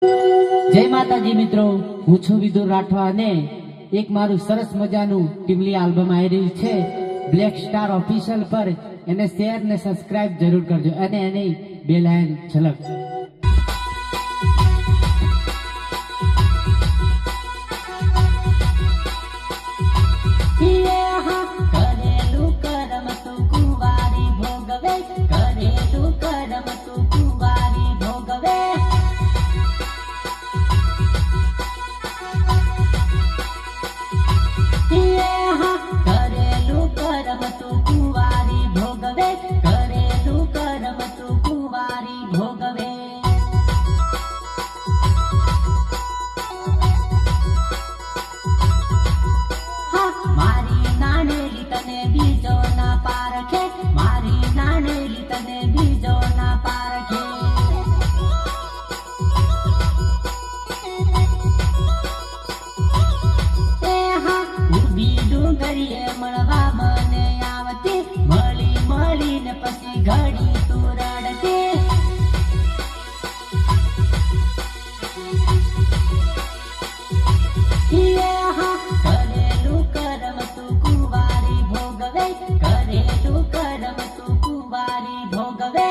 જય માતાજી મિત્રો, હું છું વિદુર રાઠવા અને એક મારું સરસ મજાનું ટીમલી આલ્બમ આવી રહ્યું છે બ્લેક સ્ટાર ઓફિશિયલ પર. એને શેર ને સબસ્ક્રાઇબ જરૂર કરજો અને એની બે લાઈન ઝલક. કરેલું કરમ તું કુંવારી ભોગવે, કરેલું કરમ તું કુંવારી ભોગવે. કરેલું કરમ તું કુંવારી ભોગવે, કરેલું કરમ તું કુંવારી ભોગવે. મારી નાનેલી તને બીજો ના પારખે, મારી નાનેલી તને બીજો ના પારખે. ઉભી ડુંગરીએ મળવા મને આવતી, મળી મળીને પછી ઘડી તું રડતી. કરેલું કરમ તું કુંવારી ભોગવે, કરેલું કરમ તું કુંવારી ભોગવે.